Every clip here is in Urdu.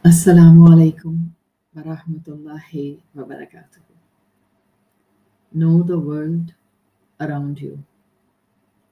Assalamu alaikum wa rahmatullahi wa barakatuh. Know the world around you.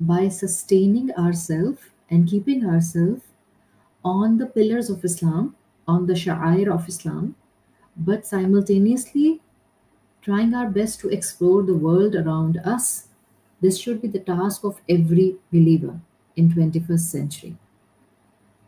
By sustaining ourselves and keeping ourselves on the pillars of Islam, on the sha'air of Islam, but simultaneously trying our best to explore the world around us. This should be the task of every believer in 21st century.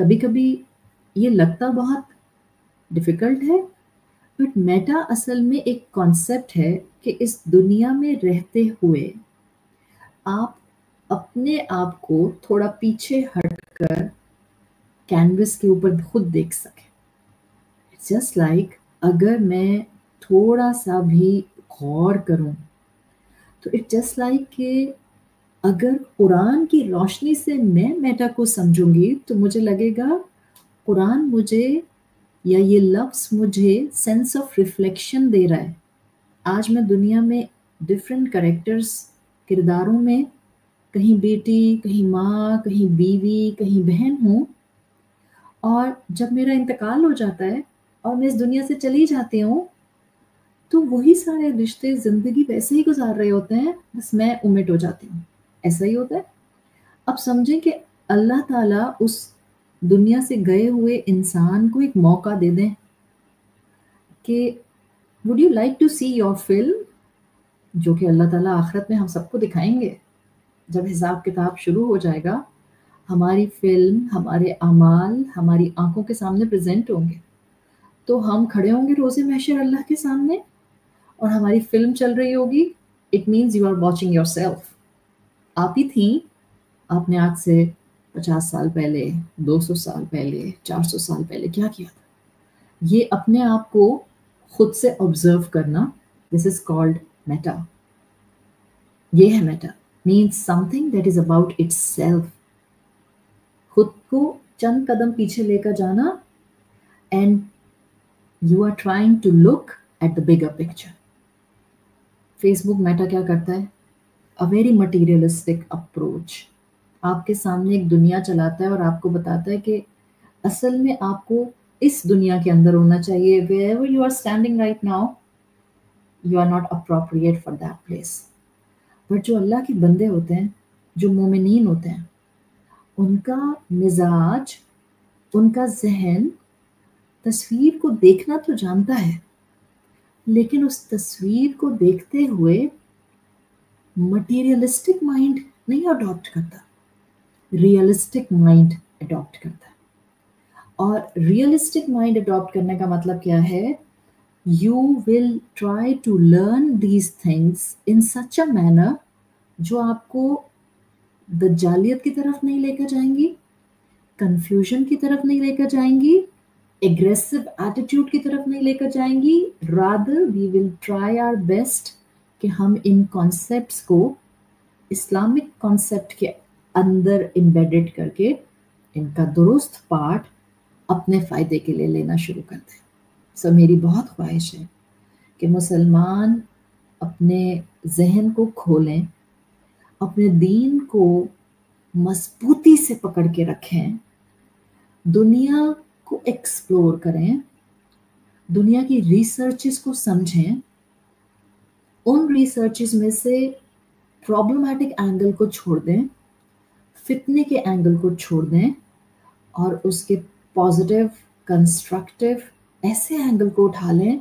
کبھی کبھی یہ لگتا بہت ڈیفیکلٹ ہے، بٹ میٹا اصل میں ایک کانسیپٹ ہے کہ اس دنیا میں رہتے ہوئے آپ اپنے آپ کو تھوڑا پیچھے ہٹ کر کینوس کے اوپر خود دیکھ سکیں. جسٹ لائک اگر میں تھوڑا سا بھی غور کروں تو اٹ جسٹ لائک کہ اگر قرآن کی روشنی سے میں میٹا کو سمجھوں گی تو مجھے لگے گا قرآن مجھے یا یہ لفظ مجھے سینس آف ریفلیکشن دے رہا ہے. آج میں دنیا میں ڈفرینٹ کریکٹرز کرداروں میں کہیں بیٹی، کہیں ماں، کہیں بیوی، کہیں بہن ہوں، اور جب میرا انتقال ہو جاتا ہے اور میں اس دنیا سے چلی جاتی ہوں تو وہی سارے رشتے زندگی ویسے ہی گزار رہے ہوتے ہیں، بس میں اومٹ ہو جاتی ہوں. ایسا ہی ہوتا ہے. اب سمجھیں کہ اللہ تعالیٰ اس دنیا سے گئے ہوئے انسان کو ایک موقع دے دیں کہ would you like to see your film, جو کہ اللہ تعالیٰ آخرت میں ہم سب کو دکھائیں گے. جب حساب کتاب شروع ہو جائے گا ہماری فلم، ہمارے اعمال ہماری آنکھوں کے سامنے پریزنٹ ہوں گے، تو ہم کھڑے ہوں گے روز محشر اللہ کے سامنے اور ہماری فلم چل رہی ہوگی. It means you are watching yourself. آپ ہی تھیں. آپ نے آج سے 50 سال پہلے، 200 سال پہلے، 400 سال پہلے کیا کیا تھا؟ یہ اپنے آپ کو خود سے آبزرو کرنا، دس از کالڈ میٹا. یہ ہے Meta, means something that is about itself. خود کو چند قدم پیچھے لے کر جانا and you are trying to look at the bigger picture. Facebook Meta کیا کرتا ہے؟ A very materialistic approach. آپ کے سامنے ایک دنیا چلاتا ہے اور آپ کو بتاتا ہے کہ اصل میں آپ کو اس دنیا کے اندر ہونا چاہیے. wherever you are standing right now you are not appropriate for that place. But جو اللہ کے بندے ہوتے ہیں، جو مومنین ہوتے ہیں، ان کا مزاج، ان کا ذہن تصویر کو دیکھنا تو جانتا ہے، لیکن اس تصویر کو دیکھتے ہوئے مٹیریلسٹک مائنڈ نہیں اڈاپٹ کرتا، ریئلسٹک مائنڈ اڈاپٹ کرتا ہے. اور ریئلسٹک مائنڈ اڈاپٹ کرنے کا مطلب کیا ہے؟ You will try to learn these things in such a manner جو آپ کو دجالیت کی طرف نہیں لے کر جائیں گی، کنفیوژن کی طرف نہیں لے کر جائیں گی، ایگریسو ایٹیٹیوڈ کی طرف نہیں لے کر جائیں گی. Rather we will try our best کہ ہم ان کانسیپٹس کو اسلامک کانسیپٹ کے اندر امبیڈڈ کر کے ان کا درست پارٹ اپنے فائدے کے لیے لینا شروع کر دیں. سو میری بہت خواہش ہے کہ مسلمان اپنے ذہن کو کھولیں، اپنے دین کو مضبوطی سے پکڑ کے رکھیں، دنیا کو ایکسپلور کریں، دنیا کی ریسرچز کو سمجھیں، ان ریسرچز میں سے پرابلمٹک اینگل کو چھوڑ دیں، فتنے کے اینگل کو چھوڑ دیں، اور اس کے پازیٹیو کنسٹرکٹیو ایسے اینگل کو اٹھا لیں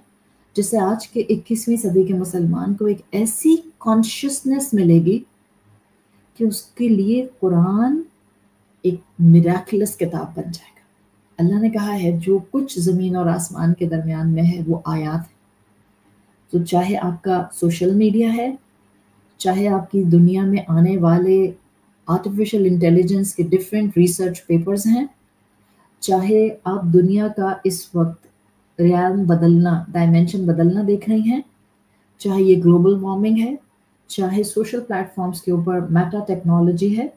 جس سے آج کے 21ویں صدی کے مسلمان کو ایک ایسی کانشیسنس ملے گی کہ اس کے لیے قرآن ایک میراکلس کتاب بن جائے گا. اللہ نے کہا ہے جو کچھ زمین اور آسمان کے درمیان میں ہے وہ آیات ہے. تو چاہے آپ کا سوشل میڈیا ہے، چاہے آپ کی دنیا میں آنے والے آرٹیفیشل انٹیلیجنس کے ڈفرینٹ ریسرچ پیپرز ہیں، چاہے آپ دنیا کا اس وقت ریالم بدلنا، ڈائمینشن بدلنا دیکھ رہی ہیں، چاہے یہ گلوبل وارمنگ ہے، چاہے سوشل پلیٹ فارمز کے اوپر میٹا ٹیکنالوجی ہے،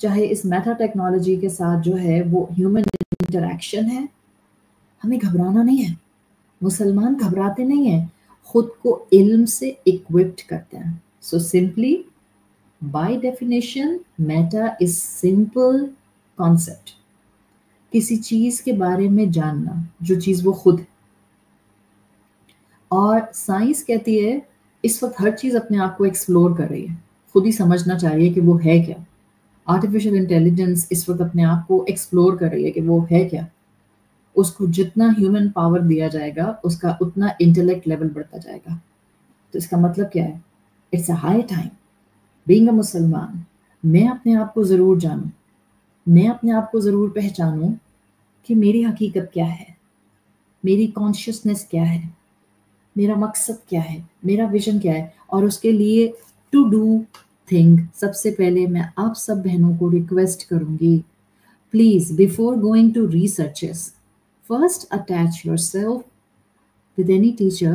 چاہے اس میٹا ٹیکنالوجی کے ساتھ جو ہے وہ ہیومن انٹریکشن ہے، ہمیں گھبرانا نہیں ہے. مسلمان گھبراتے نہیں ہیں، خود کو علم سے اکوپڈ کرتے ہیں. So simply by definition meta is simple concept. کسی چیز کے بارے میں جاننا جو چیز وہ خود ہے. اور سائنس کہتی ہے اس وقت ہر چیز اپنے آپ کو ایکسپلور کر رہی ہے، خود ہی سمجھنا چاہیے کہ وہ ہے کیا. آرٹیفیشل انٹیلیجنس اس وقت اپنے آپ کو ایکسپلور کر رہی ہے کہ وہ ہے کیا. اس کو جتنا ہیومن پاور دیا جائے گا اس کا اتنا انٹلیکٹ لیول بڑھتا جائے گا. تو اس کا مطلب کیا ہے؟ It's a high time being a مسلمان میں اپنے آپ کو ضرور جانوں، میں اپنے آپ کو ضرور پہچانوں کہ میری حقیقت کیا ہے، میری کانشیسنس کیا ہے، میرا مقصد کیا ہے، میرا ویژن کیا ہے. اور اس کے لیے ٹو ڈو تھنگ، سب سے پہلے میں آپ سب بہنوں کو ریکویسٹ کروں گی، please before going to researches first attach yourself with any teacher,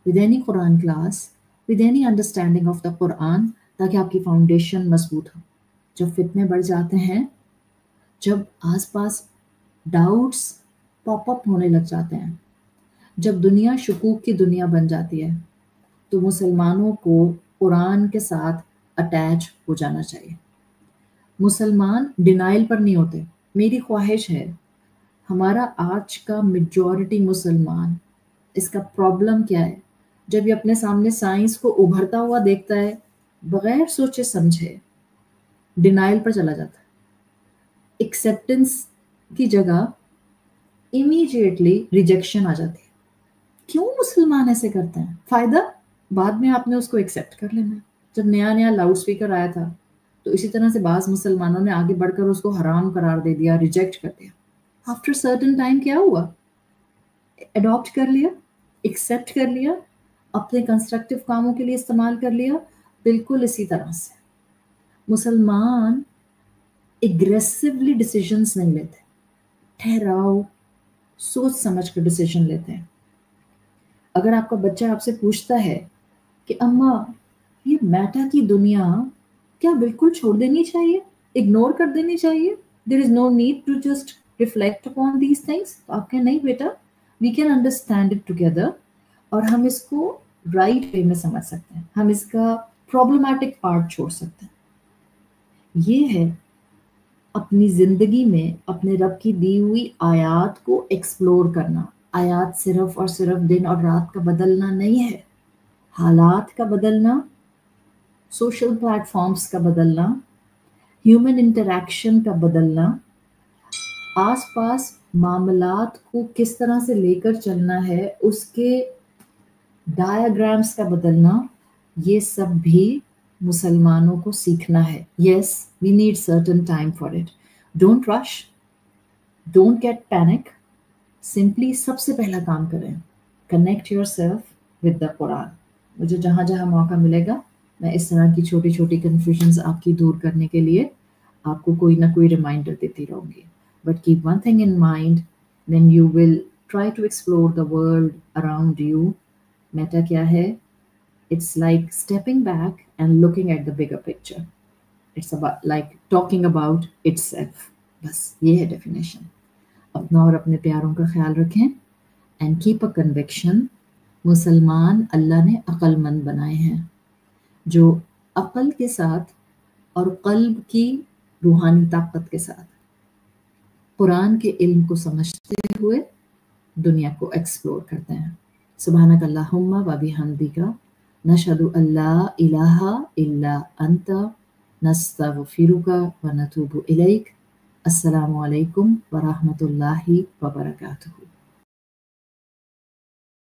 with any Quran class, with any understanding of the Quran, تاکہ آپ کی فاؤنڈیشن مضبوط ہو. جب فتنے بڑھ جاتے ہیں، جب آس پاس ڈاؤٹس پاپ اپ ہونے لگ جاتے ہیں، جب دنیا شکوک کی دنیا بن جاتی ہے، تو مسلمانوں کو قرآن کے ساتھ اٹیچ ہو جانا چاہیے. مسلمان ڈینائل پر نہیں ہوتے. میری خواہش ہے، ہمارا آج کا میجورٹی مسلمان، اس کا پرابلم کیا ہے؟ جب یہ اپنے سامنے سائنس کو ابھرتا ہوا دیکھتا ہے، بغیر سوچے سمجھے ڈینائل پر چلا جاتا ہے. ایکسیپٹنس کی جگہ امیجیٹلی ریجیکشن آ جاتی ہے. کیوں مسلمان ایسے کرتے ہیں؟ فائدہ بعد میں آپ نے اس کو ایکسیپٹ کر لینا. جب نیا نیا لاؤڈ اسپیکر آیا تھا تو اسی طرح سے بعض مسلمانوں نے آگے بڑھ کر اس کو حرام قرار دے دیا، ریجیکٹ کر دیا. آفٹر سرٹن ٹائم کیا ہوا؟ اڈاپٹ کر لیا، ایکسیپٹ کر لیا، اپنے کنسٹرکٹیو کاموں کے لیے استعمال کر لیا. بالکل اسی طرح سے مسلمان اگریسولی ڈیسیژنس نہیں لیتے، ٹھہراؤ، سوچ سمجھ کر ڈیسیژن لیتے ہیں. اگر آپ کا بچہ آپ سے پوچھتا ہے کہ اماں یہ میٹا کی دنیا کیا بالکل چھوڑ دینی چاہیے، اگنور کر دینی چاہیے، there is no need to just reflect upon these things, تو آپ کہیں نہیں بیٹا، we can understand it together, اور ہم اس کو رائٹ وے میں سمجھ سکتے ہیں، ہم اس کا پرابلمٹک پارٹ چھوڑ سکتے ہیں. یہ ہے اپنی زندگی میں اپنے رب کی دی ہوئی آیات کو ایکسپلور کرنا. آیات صرف اور صرف دن اور رات کا بدلنا نہیں ہے، حالات کا بدلنا، سوشل پلیٹ فارمز کا بدلنا، ہیومن انٹریکشن کا بدلنا، آس پاس معاملات کو کس طرح سے لے کر چلنا ہے اس کے ڈایاگرامز کا بدلنا. یہ سب بھی مسلمانوں کو سیکھنا ہے. Yes we need certain time for it. Don't rush, don't get panic. Simply سب سے پہلا کام کریں، connect yourself with the Quran. مجھے جہاں جہاں موقع ملے گا میں اس طرح کی چھوٹی چھوٹی کنفیوژنز آپ کی دور کرنے کے لیے آپ کو کوئی نہ کوئی ریمائنڈر دیتی رہوں گی. But keep one thing in mind when you will try to explore the world around you. Meta کیا ہے؟ It's like stepping back and looking at the bigger picture. It's like talking about itself. بس یہ ہے ڈیفینیشن. اپنا اور اپنے پیاروں کا خیال رکھیں اینڈ کیپ اے کنوکشن. مسلمان اللہ نے عقل مند بنائے ہیں، جو عقل کے ساتھ اور قلب کی روحانی طاقت کے ساتھ قرآن کے علم کو سمجھتے ہوئے دنیا کو ایکسپلور کرتے ہیں. سبحانک اللہم و بحمدک نشہد ان لا الہ الا انت نستغفرک و نتوب الیک. السلام علیکم ورحمۃ اللہ وبرکاتہ.